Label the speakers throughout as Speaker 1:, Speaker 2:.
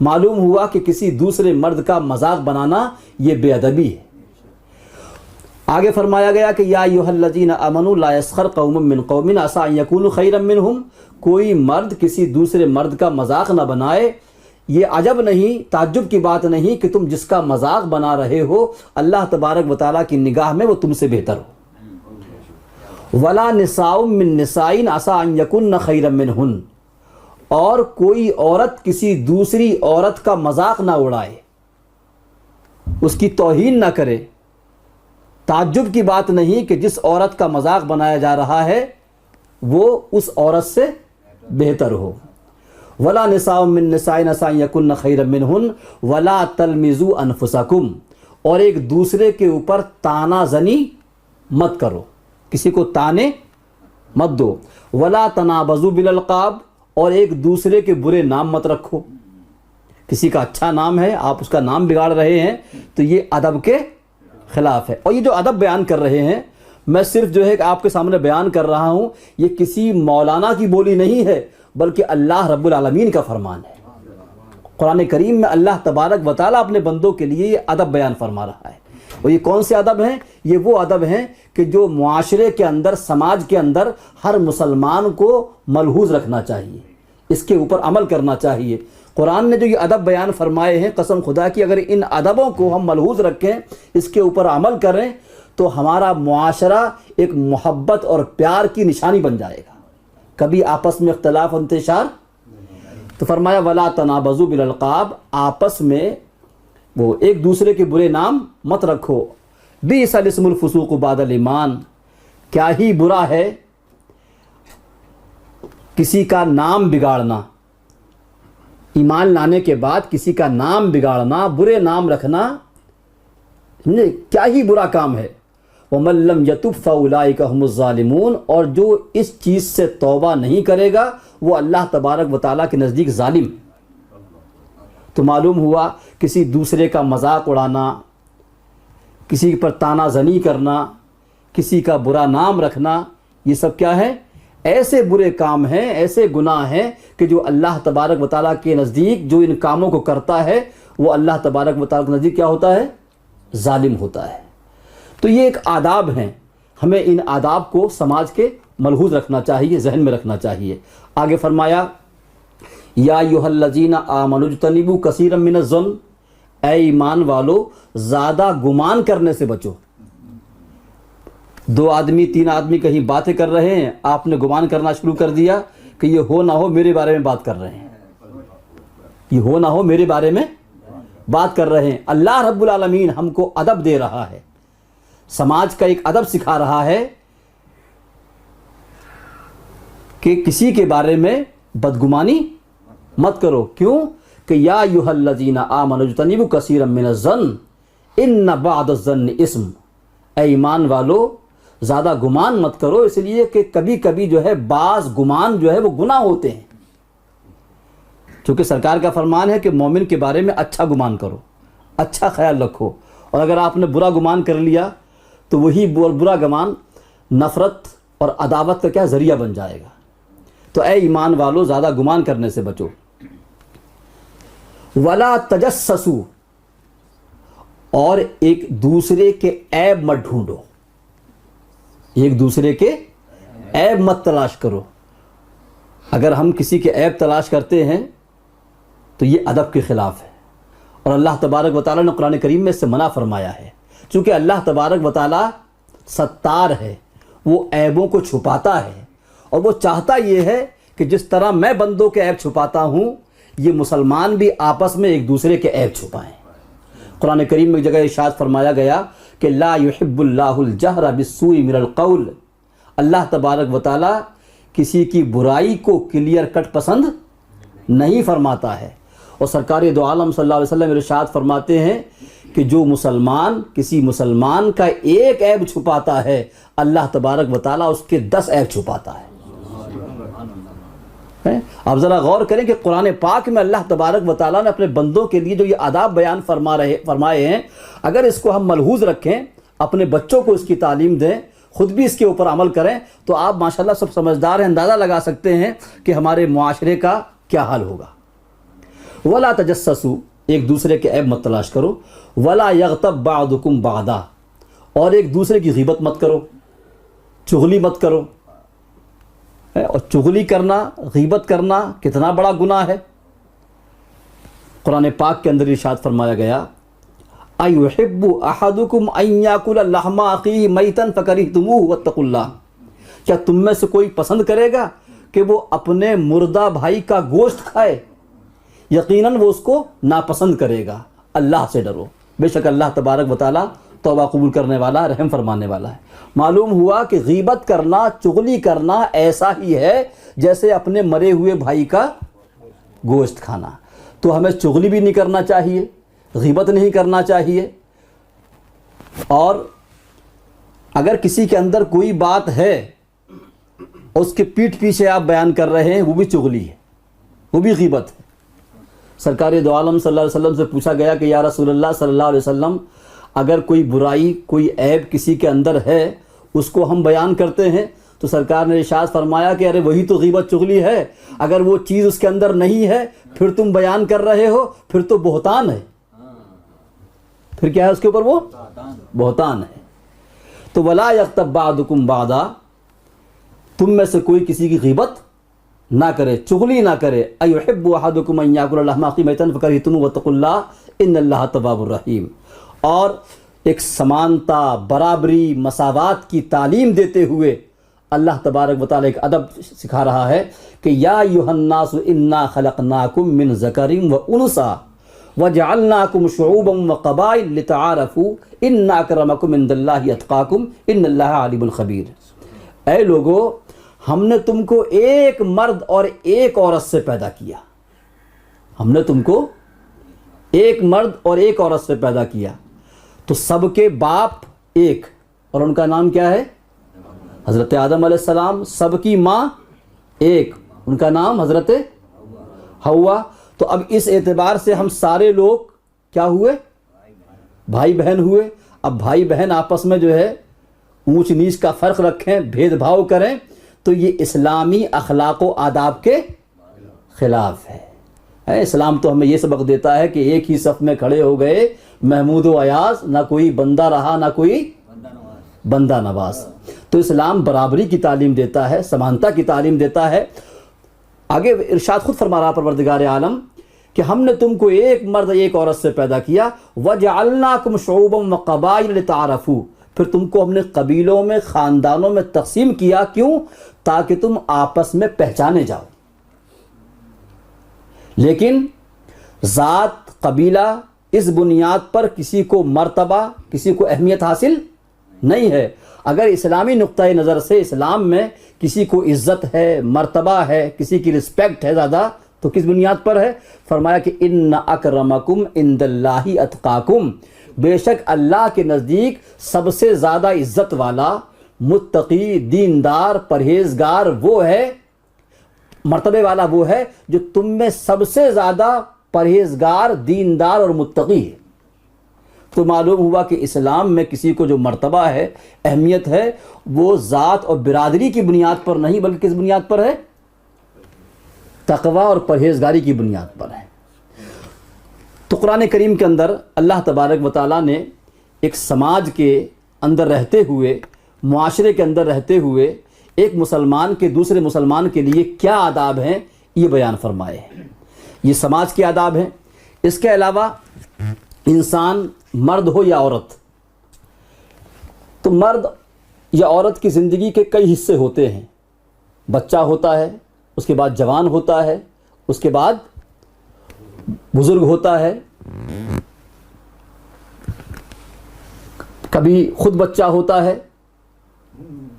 Speaker 1: معلوم ہوا کہ کسی دوسرے مرد کا مذاق بنانا یہ بے ادبی ہے۔ آگے فرمایا گیا کہ یا ایھا الذین آمنوا لا یسخر قوم من قوم عسى ان یکونوا خیرا منہم، کوئی مرد کسی دوسرے مرد کا مذاق نہ بنائے۔ یہ عجب نہیں، تعجب کی بات نہیں کہ تم جس کا مذاق بنا رہے ہو اللہ تبارک و تعالیٰ کی نگاہ میں وہ تم سے بہتر ہو۔ ولا نساء من نساء عسى ان یکن خیرا منہن، اور کوئی عورت کسی دوسری عورت کا مذاق نہ اڑائے، اس کی توہین نہ کرے۔ تعجب کی بات نہیں کہ جس عورت کا مذاق بنایا جا رہا ہے وہ اس عورت سے بہتر ہو۔ ولا نساء من نساء عسى ان یکن خیرا منہن ولا تلمزوا انفسکم، اور ایک دوسرے کے اوپر طعنہ زنی مت کرو، کسی کو طعنے مت دو۔ ولا تنابزوا بالالقاب، اور ایک دوسرے کے برے نام مت رکھو۔ کسی کا اچھا نام ہے آپ اس کا نام بگاڑ رہے ہیں تو یہ ادب کے خلاف ہے۔ اور یہ جو ادب بیان کر رہے ہیں میں صرف جو ہے کہ آپ کے سامنے بیان کر رہا ہوں، یہ کسی مولانا کی بولی نہیں ہے بلکہ اللہ رب العالمین کا فرمان ہے۔ قرآن کریم میں اللہ تبارک و تعالیٰ اپنے بندوں کے لیے یہ ادب بیان فرما رہا ہے۔ اور یہ کون سے ادب ہیں؟ یہ وہ ادب ہیں کہ جو معاشرے کے اندر، سماج کے اندر ہر مسلمان کو ملحوظ رکھنا چاہیے، اس کے اوپر عمل کرنا چاہیے۔ قرآن نے جو یہ ادب بیان فرمائے ہیں، قسم خدا کی اگر ان ادبوں کو ہم ملحوظ رکھیں، اس کے اوپر عمل کریں تو ہمارا معاشرہ ایک محبت اور پیار کی نشانی بن جائے گا، کبھی آپس میں اختلاف انتشار۔ تو فرمایا ولا تنابزوا بالالقاب، آپس میں وہ ایک دوسرے کے برے نام مت رکھو۔ بئس الاسم الفسوق بعد الایمان، کیا ہی برا ہے کسی کا نام بگاڑنا، ایمان لانے کے بعد کسی کا نام بگاڑنا، برے نام رکھنا کیا ہی برا کام ہے۔ وَمَن لَّمْ يَتُبْ فَأُولَٰئِكَ هُمُ الظَّالِمُونَ، اور جو اس چیز سے توبہ نہیں کرے گا وہ اللہ تبارک و تعالیٰ کے نزدیک ظالم ہے۔ تو معلوم ہوا کسی دوسرے کا مذاق اڑانا، کسی پر طعنہ زنی کرنا، کسی کا برا نام رکھنا، یہ سب کیا ہے؟ ایسے برے کام ہیں، ایسے گناہ ہیں کہ جو اللہ تبارک و تعالیٰ کے نزدیک جو ان کاموں کو کرتا ہے وہ اللہ تبارک و تعالیٰ کے نزدیک کیا ہوتا ہے؟ ظالم ہوتا ہے۔ تو یہ ایک آداب ہیں، ہمیں ان آداب کو سماج کے ملحوظ رکھنا چاہیے، ذہن میں رکھنا چاہیے۔ آگے فرمایا یا ایھا الذین آمنوا اجتنبوا کثیرا من الظن، اے ایمان والو زیادہ گمان کرنے سے بچو۔ دو آدمی تین آدمی کہیں باتیں کر رہے ہیں، آپ نے گمان کرنا شروع کر دیا کہ یہ ہو نہ ہو میرے بارے میں بات کر رہے ہیں، یہ ہو نہ ہو میرے بارے میں بات کر رہے ہیں۔ اللہ رب العالمین ہم کو ادب دے رہا ہے، سماج کا ایک ادب سکھا رہا ہے کہ کسی کے بارے میں بدگمانی مت کرو۔ کیوں کہ یا ایھا الذین آمنوا اجتنبوا کثیرا من الظن ان بعض الظن اثم، اے ایمان والو زیادہ گمان مت کرو، اس لیے کہ کبھی کبھی جو ہے بعض گمان جو ہے وہ گناہ ہوتے ہیں۔ چونکہ سرکار کا فرمان ہے کہ مومن کے بارے میں اچھا گمان کرو، اچھا خیال رکھو، اور اگر آپ نے برا گمان کر لیا تو وہی برا گمان نفرت اور عداوت کا کیا ذریعہ بن جائے گا۔ تو اے ایمان والو زیادہ گمان کرنے سے بچو۔ ولا تجسسوا، اور ایک دوسرے کے عیب مت ڈھونڈو، ایک دوسرے کے عیب مت تلاش کرو۔ اگر ہم کسی کے عیب تلاش کرتے ہیں تو یہ ادب کے خلاف ہے، اور اللہ تبارک و تعالیٰ نے قرآن کریم میں اس سے منع فرمایا ہے۔ چونکہ اللہ تبارک و تعالیٰ ستار ہے، وہ عیبوں کو چھپاتا ہے، اور وہ چاہتا یہ ہے کہ جس طرح میں بندوں کے عیب چھپاتا ہوں یہ مسلمان بھی آپس میں ایک دوسرے کے عیب چھپائیں۔ قرآن کریم میں ایک جگہ ارشاد فرمایا گیا کہ لا يحب اللہ الجہر بالسوء من القول، اللہ تبارک و تعالیٰ کسی کی برائی کو کلیئر کٹ پسند نہیں فرماتا ہے۔ اور سرکار دو عالم صلی اللہ علیہ وسلم ارشاد فرماتے ہیں کہ جو مسلمان کسی مسلمان کا ایک عیب چھپاتا ہے اللہ تبارک و تعالیٰ اس کے 10 عیب چھپاتا ہے۔ آپ ذرا غور کریں کہ قرآن پاک میں اللہ تبارک و تعالیٰ نے اپنے بندوں کے لیے جو یہ آداب بیان فرمائے ہیں، اگر اس کو ہم ملحوظ رکھیں، اپنے بچوں کو اس کی تعلیم دیں، خود بھی اس کے اوپر عمل کریں، تو آپ ماشاءاللہ سب سمجھدار ہیں، اندازہ لگا سکتے ہیں کہ ہمارے معاشرے کا کیا حال ہوگا۔ ولا تجسسوا، ایک دوسرے کے عیب مت تلاش کرو، ولا یغتب بعضکم بعضا، اور ایک دوسرے کی غیبت مت کرو، چغلی مت کرو۔ اور چغلی کرنا، غیبت کرنا کتنا بڑا گناہ ہے۔ قرآن پاک کے اندر ارشاد فرمایا گیا ایحب احدکم ان یاکل لحم اخیہ میتا فکرہتموہ واتقوا اللہ، کیا تم میں سے کوئی پسند کرے گا کہ وہ اپنے مردہ بھائی کا گوشت کھائے؟ یقیناً وہ اس کو ناپسند کرے گا۔ اللہ سے ڈرو، بے شک اللہ تبارک و تعالیٰ توبہ قبول کرنے والا، رحم فرمانے والا ہے۔ معلوم ہوا کہ غیبت کرنا، چغلی کرنا ایسا ہی ہے جیسے اپنے مرے ہوئے بھائی کا گوشت کھانا۔ تو ہمیں چغلی بھی نہیں کرنا چاہیے، غیبت نہیں کرنا چاہیے، اور اگر کسی کے اندر کوئی بات ہے اس کے پیٹھ پیچھے آپ بیان کر رہے ہیں، وہ بھی چغلی ہے، وہ بھی غیبت ہے۔ سرکار دو عالم صلی اللہ علیہ وسلم سے پوچھا گیا کہ یا رسول اللہ صلی اللہ علیہ وسلم، اگر کوئی برائی، کوئی عیب کسی کے اندر ہے، اس کو ہم بیان کرتے ہیں، تو سرکار نے ارشاد فرمایا کہ ارے وہی تو غیبت چغلی ہے۔ اگر وہ چیز اس کے اندر نہیں ہے پھر تم بیان کر رہے ہو، پھر تو بہتان ہے۔ پھر کیا ہے اس کے اوپر؟ وہ بہتان ہے۔ تو ولا یغتب بعضکم بعضا، تم میں سے کوئی کسی کی غیبت نہ کرے، چغلی نہ کرے۔ ایحب احدکم ان یاکل لحم اخیہ میتا فکرہتموہ واتقوا اللہ ان اللہ تواب الرحیم۔ اور ایک سمانتا، برابری، مساوات کی تعلیم دیتے ہوئے اللہ تبارک و تعالیٰ ایک ادب سکھا رہا ہے کہ یا ایھا الناس انا خلقناکم من ذکر و انثی وجعلناکم شعوبا وقبائل لتعارفوا ان اکرمکم عند اللہ اتقاکم ان اللہ علیم خبیر۔ اے لوگو، ہم نے تم کو ایک مرد اور ایک عورت سے پیدا کیا، ہم نے تم کو ایک مرد اور ایک عورت سے پیدا کیا، تو سب کے باپ ایک، اور ان کا نام کیا ہے؟ حضرت آدم علیہ السلام۔ سب کی ماں ایک، ان کا نام حضرت حوا۔ تو اب اس اعتبار سے ہم سارے لوگ کیا ہوئے؟ بھائی بہن ہوئے۔ اب بھائی بہن آپس میں جو ہے اونچ نیچ کا فرق رکھیں، بھید بھاؤ کریں، تو یہ اسلامی اخلاق و آداب کے خلاف ہے۔ اسلام تو ہمیں یہ سبق دیتا ہے کہ ایک ہی صف میں کھڑے ہو گئے محمود و ایاز، نہ کوئی بندہ رہا نہ کوئی بندہ نواز۔ تو اسلام برابری کی تعلیم دیتا ہے، سمانتا کی تعلیم دیتا ہے۔ آگے ارشاد خود فرما رہا پروردگار عالم کہ ہم نے تم کو ایک مرد ایک عورت سے پیدا کیا، وجعلناکم شعوبا وقبائل لتعارفوا، پھر تم کو ہم نے قبیلوں میں، خاندانوں میں تقسیم کیا۔ کیوں؟ تاکہ تم آپس میں پہچانے جاؤ۔ لیکن ذات، قبیلہ، اس بنیاد پر کسی کو مرتبہ، کسی کو اہمیت حاصل نہیں ہے۔ اگر اسلامی نقطۂ نظر سے اسلام میں کسی کو عزت ہے، مرتبہ ہے، کسی کی رسپیکٹ ہے زیادہ، تو کس بنیاد پر ہے؟ فرمایا کہ ان اکرمکم عند اللہ اتقاکم، بے شک اللہ کے نزدیک سب سے زیادہ عزت والا، متقی، دیندار، پرہیزگار وہ ہے، مرتبے والا وہ ہے جو تم میں سب سے زیادہ پرہیزگار، دیندار اور متقی ہے۔ تو معلوم ہوا کہ اسلام میں کسی کو جو مرتبہ ہے، اہمیت ہے، وہ ذات اور برادری کی بنیاد پر نہیں، بلکہ کس بنیاد پر ہے؟ تقوی اور پرہیزگاری کی بنیاد پر ہے۔ تو قرآن کریم کے اندر اللہ تبارک و تعالیٰ نے ایک سماج کے اندر رہتے ہوئے، معاشرے کے اندر رہتے ہوئے، ایک مسلمان کے دوسرے مسلمان کے لیے کیا آداب ہیں یہ بیان فرمائے ہیں۔ یہ سماج کے آداب ہیں۔ اس کے علاوہ انسان مرد ہو یا عورت، تو مرد یا عورت کی زندگی کے کئی حصے ہوتے ہیں۔ بچہ ہوتا ہے، اس کے بعد جوان ہوتا ہے، اس کے بعد بزرگ ہوتا ہے، کبھی خود بچہ ہوتا ہے،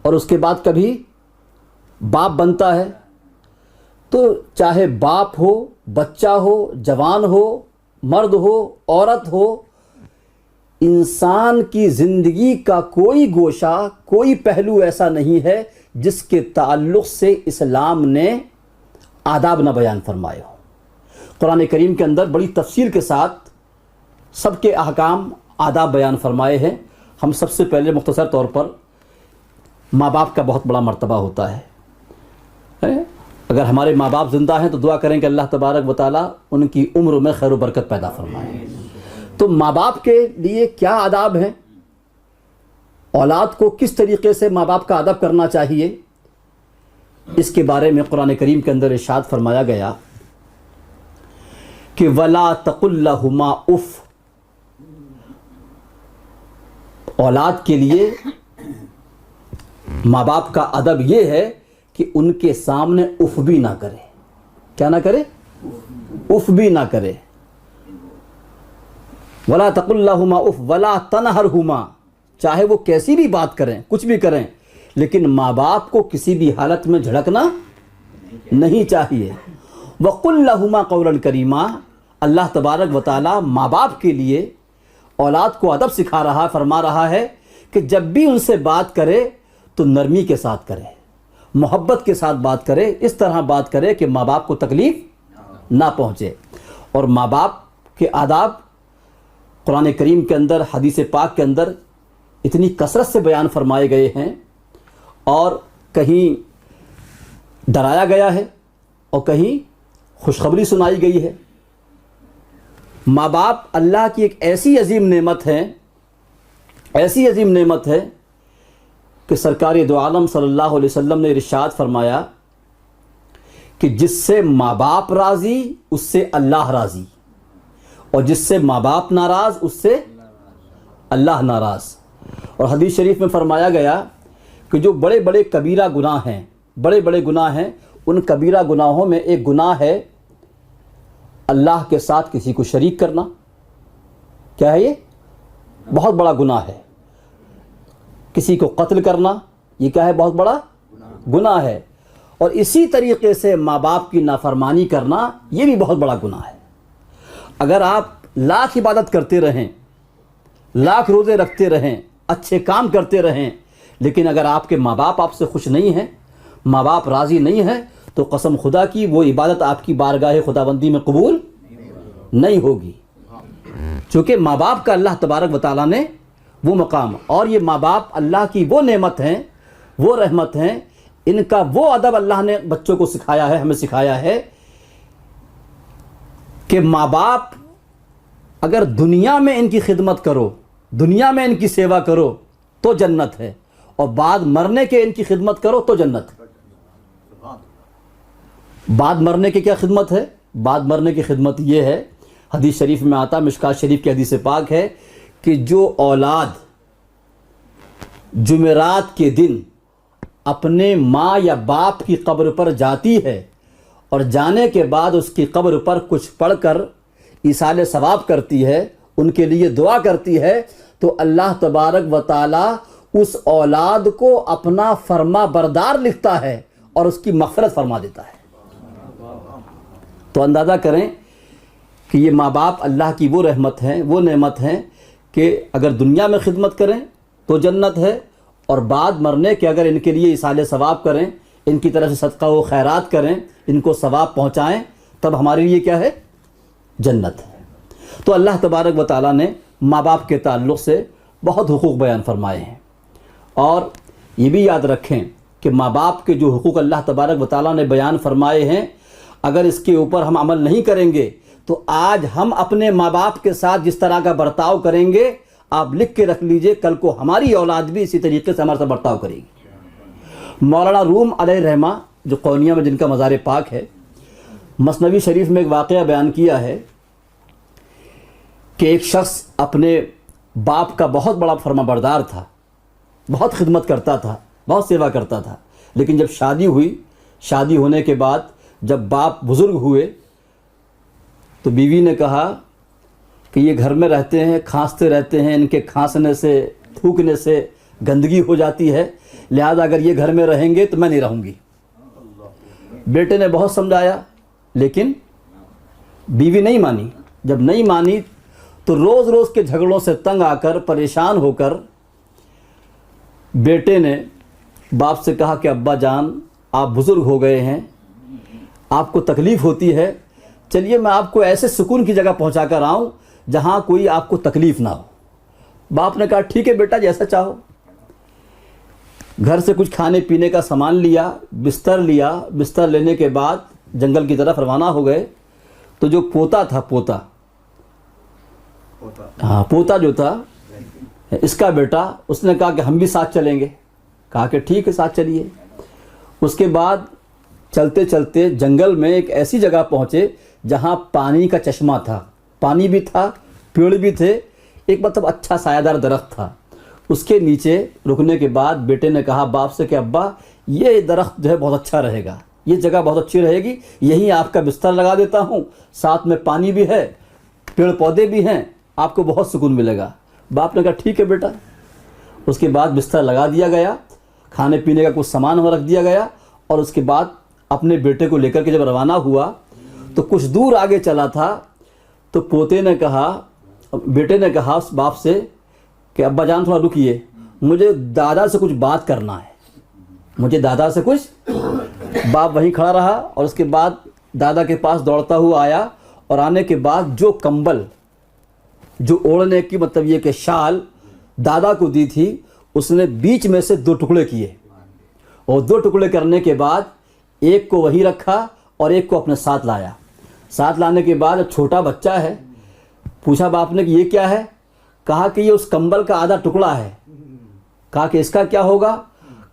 Speaker 1: اور اس کے بعد کبھی باپ بنتا ہے۔ تو چاہے باپ ہو، بچہ ہو، جوان ہو، مرد ہو، عورت ہو، انسان کی زندگی کا کوئی گوشہ، کوئی پہلو ایسا نہیں ہے جس کے تعلق سے اسلام نے آداب نہ بیان فرمائے ہو۔ قرآن کریم کے اندر بڑی تفصیل کے ساتھ سب کے احکام، آداب بیان فرمائے ہیں۔ ہم سب سے پہلے مختصر طور پر ماں باپ کا بہت بڑا مرتبہ ہوتا ہے۔ اگر ہمارے ماں باپ زندہ ہیں تو دعا کریں کہ اللہ تبارک و تعالیٰ ان کی عمر میں خیر و برکت پیدا فرمائے۔ تو ماں باپ کے لیے کیا آداب ہیں، اولاد کو کس طریقے سے ماں باپ کا ادب کرنا چاہیے، اس کے بارے میں قرآن کریم کے اندر ارشاد فرمایا گیا کہ وَلَا تَقُلْ لَهُمَا اُف۔ اولاد کے لیے ماں باپ کا ادب یہ ہے کہ ان کے سامنے اف بھی نہ کرے۔ کیا نہ کرے؟ اف بھی نہ کرے۔ وَلَا تَقُلْ لَهُمَا اُف وَلَا تَنْهَرْهُمَا، چاہے وہ کیسی بھی بات کریں، کچھ بھی کریں، لیکن ماں باپ کو کسی بھی حالت میں جھڑکنا نہیں چاہیے۔ وَقُلْ لَهُمَا قَوْلًا كَرِيمًا، اللہ تبارک و تعالیٰ ماں باپ کے لیے اولاد کو ادب سکھا رہا، فرما رہا ہے کہ جب بھی ان سے بات کرے تو نرمی کے ساتھ کرے، محبت کے ساتھ بات کرے، اس طرح بات کرے کہ ماں باپ کو تکلیف نہ پہنچے۔ اور ماں باپ کے آداب قرآن کریم کے اندر، حدیث پاک کے اندر اتنی کثرت سے بیان فرمائے گئے ہیں، اور کہیں ڈرایا گیا ہے اور کہیں خوشخبری سنائی گئی ہے۔ ماں باپ اللہ کی ایک ایسی عظیم نعمت ہے، ایسی عظیم نعمت ہے کہ سرکار دو عالم صلی اللہ علیہ وسلم نے ارشاد فرمایا کہ جس سے ماں باپ راضی اس سے اللہ راضی، اور جس سے ماں باپ ناراض اس سے اللہ ناراض۔ اور حدیث شریف میں فرمایا گیا کہ جو بڑے بڑے کبیرہ گناہ ہیں، بڑے بڑے گناہ ہیں، ان کبیرہ گناہوں میں ایک گناہ ہے اللہ کے ساتھ کسی کو شریک کرنا۔ کیا ہے یہ؟ بہت بڑا گناہ ہے۔ کسی کو قتل کرنا، یہ کیا ہے؟ بہت بڑا گناہ ہے۔ اور اسی طریقے سے ماں باپ کی نافرمانی کرنا، یہ بھی بہت بڑا گناہ ہے۔ اگر آپ لاکھ عبادت کرتے رہیں، لاکھ روزے رکھتے رہیں، اچھے کام کرتے رہیں، لیکن اگر آپ کے ماں باپ آپ سے خوش نہیں ہیں، ماں باپ راضی نہیں ہیں، تو قسم خدا کی وہ عبادت آپ کی بارگاہ خداوندی میں قبول نہیں ہوگی، چونکہ ماں باپ کا اللہ تبارک و تعالیٰ نے وہ مقام، اور یہ ماں باپ اللہ کی وہ نعمت ہیں، وہ رحمت ہیں، ان کا وہ ادب اللہ نے بچوں کو سکھایا ہے، ہمیں سکھایا ہے کہ ماں باپ اگر دنیا میں ان کی خدمت کرو، دنیا میں ان کی سیوا کرو تو جنت ہے، اور بعد مرنے کے ان کی خدمت کرو تو جنت ہے۔ بعد مرنے کی کیا خدمت ہے؟ بعد مرنے کی خدمت یہ ہے، حدیث شریف میں آتا، مشکات شریف کی حدیث پاک ہے کہ جو اولاد جمعرات کے دن اپنے ماں یا باپ کی قبر پر جاتی ہے اور جانے کے بعد اس کی قبر پر کچھ پڑھ کر ایصال ثواب کرتی ہے، ان کے لیے دعا کرتی ہے، تو اللہ تبارک و تعالی اس اولاد کو اپنا فرما بردار لکھتا ہے اور اس کی مغفرت فرما دیتا ہے۔ تو اندازہ کریں کہ یہ ماں باپ اللہ کی وہ رحمت ہیں، وہ نعمت ہیں کہ اگر دنیا میں خدمت کریں تو جنت ہے، اور بعد مرنے کے اگر ان کے لیے ایصال ثواب کریں، ان کی طرف سے صدقہ و خیرات کریں، ان کو ثواب پہنچائیں، تب ہمارے لیے کیا ہے؟ جنت ہے۔ تو اللہ تبارک و تعالیٰ نے ماں باپ کے تعلق سے بہت حقوق بیان فرمائے ہیں، اور یہ بھی یاد رکھیں کہ ماں باپ کے جو حقوق اللہ تبارک و تعالیٰ نے بیان فرمائے ہیں، اگر اس کے اوپر ہم عمل نہیں کریں گے تو آج ہم اپنے ماں باپ کے ساتھ جس طرح کا برتاؤ کریں گے، آپ لکھ کے رکھ لیجئے، کل کو ہماری اولاد بھی اسی طریقے سے ہمارے ساتھ برتاؤ کرے گی۔ مولانا روم علیہ رحمہ جو قونیہ میں جن کا مزار پاک ہے، مثنوی شریف میں ایک واقعہ بیان کیا ہے کہ ایک شخص اپنے باپ کا بہت بڑا فرما بردار تھا، بہت خدمت کرتا تھا، بہت سیوا کرتا تھا، لیکن جب شادی ہوئی، شادی ہونے کے بعد جب باپ بزرگ ہوئے تو بیوی نے کہا کہ یہ گھر میں رہتے ہیں، کھانستے رہتے ہیں، ان کے کھانسنے سے، تھوکنے سے گندگی ہو جاتی ہے، لہذا اگر یہ گھر میں رہیں گے تو میں نہیں رہوں گی۔ بیٹے نے بہت سمجھایا لیکن بیوی نہیں مانی۔ جب نہیں مانی تو روز روز کے جھگڑوں سے تنگ آ کر، پریشان ہو کر بیٹے نے باپ سے کہا کہ ابا جان، آپ بزرگ ہو گئے ہیں، آپ کو تکلیف ہوتی ہے، چلیے میں آپ کو ایسے سکون کی جگہ پہنچا کر آؤں جہاں کوئی آپ کو تکلیف نہ ہو۔ باپ نے کہا ٹھیک ہے بیٹا، جیسا چاہو۔ گھر سے کچھ کھانے پینے کا سامان لیا، بستر لینے کے بعد جنگل کی طرف روانہ ہو گئے. تو جو پوتا تھا، پوتا جو تھا اس کا بیٹا، اس نے کہا کہ ہم بھی ساتھ چلیں گے. کہا کہ ٹھیک ہے ساتھ چلیے. اس کے بعد چلتے چلتے جنگل میں ایک ایسی جگہ پہنچے جہاں پانی کا چشمہ تھا، پانی بھی تھا، پیڑ بھی تھے، ایک مطلب اچھا سایہ دار درخت تھا. اس کے نیچے رکنے کے بعد بیٹے نے کہا باپ سے کہ ابا یہ درخت جو ہے بہت اچھا رہے گا، یہ جگہ بہت اچھی رہے گی، یہیں آپ کا بستر لگا دیتا ہوں، ساتھ میں پانی بھی ہے، پیڑ پودے بھی ہیں، آپ کو بہت سکون ملے گا. باپ نے کہا ٹھیک ہے بیٹا. اس کے بعد بستر لگا دیا گیا، کھانے پینے کا کچھ سامان وہاں رکھ دیا گیا، اور اس کے بعد اپنے بیٹے کو لے کر کے جب روانہ ہوا تو کچھ دور آگے چلا تھا تو بیٹے نے کہا اس باپ سے کہ ابا جان تھوڑا رکیے، مجھے دادا سے کچھ بات کرنا ہے، باپ وہیں کھڑا رہا. اور اس کے بعد دادا کے پاس دوڑتا ہوا آیا، اور آنے کے بعد جو کمبل، جو اوڑھنے کی مطلب یہ کہ شال دادا کو دی تھی، اس نے بیچ میں سے 2 ٹکڑے کیے، اور 2 ٹکڑے کرنے کے بعد ایک کو وہی رکھا اور ایک کو اپنے ساتھ لایا. ساتھ لانے کے بعد چھوٹا بچہ ہے، پوچھا باپ نے کہ یہ کیا ہے؟ کہا کہ یہ اس کمبل کا آدھا ٹکڑا ہے. کہا کہ اس کا کیا ہوگا؟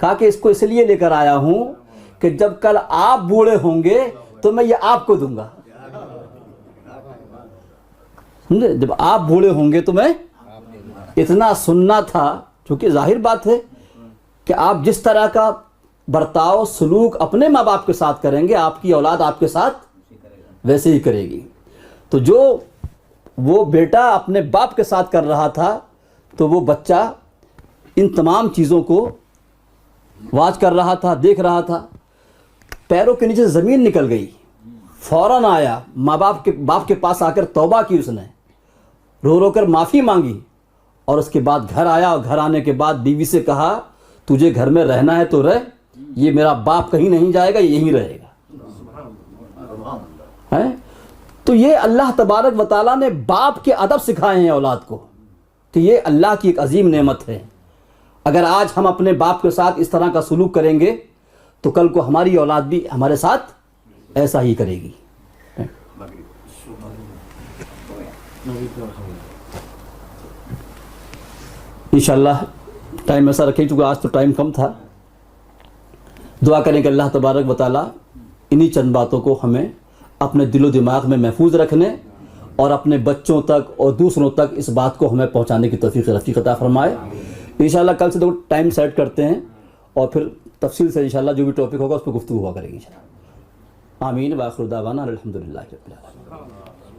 Speaker 1: کہا کہ اس کو اس لیے لے کر آیا ہوں کہ جب کل آپ بوڑھے ہوں گے تو میں یہ آپ کو دوں گا. سمجھے؟ جب آپ بوڑھے ہوں گے تو میں، اتنا سننا تھا، کیونکہ ظاہر بات ہے کہ آپ جس طرح کا برتاؤ سلوک اپنے ماں باپ کے ساتھ کریں گے، آپ کی اولاد آپ کے ساتھ ویسے ہی کرے گی. تو جو وہ بیٹا اپنے باپ کے ساتھ کر رہا تھا، تو وہ بچہ ان تمام چیزوں کو واچ کر رہا تھا، دیکھ رہا تھا. پیروں کے نیچے زمین نکل گئی، فوراً آیا ماں باپ کے پاس آ کر توبہ کی، اس نے رو رو کر معافی مانگی. اور اس کے بعد گھر آیا، اور گھر آنے کے بعد بیوی سے کہا تجھے گھر میں رہنا ہے تو رہ، یہ میرا باپ کہیں نہیں جائے گا، یہیں رہے گا. تو یہ اللہ تبارک و تعالیٰ نے باپ کے ادب سکھائے ہیں اولاد کو، کہ یہ اللہ کی ایک عظیم نعمت ہے. اگر آج ہم اپنے باپ کے ساتھ اس طرح کا سلوک کریں گے تو کل کو ہماری اولاد بھی ہمارے ساتھ ایسا ہی کرے گی. انشاءاللہ ٹائم ایسا رکھیں، چونکہ آج تو ٹائم کم تھا. دعا کریں کہ اللہ تبارک و تعالیٰ انہی چند باتوں کو ہمیں اپنے دل و دماغ میں محفوظ رکھنے اور اپنے بچوں تک اور دوسروں تک اس بات کو ہمیں پہنچانے کی توفیق عطا فرمائے. انشاءاللہ کل سے ٹائم سیٹ کرتے ہیں، اور پھر تفصیل سے انشاءاللہ جو بھی ٹاپک ہوگا اس پہ گفتگو ہوا کریں گے انشاءاللہ. آمین. وآخر دعوانا الحمدللہ رب العالمین.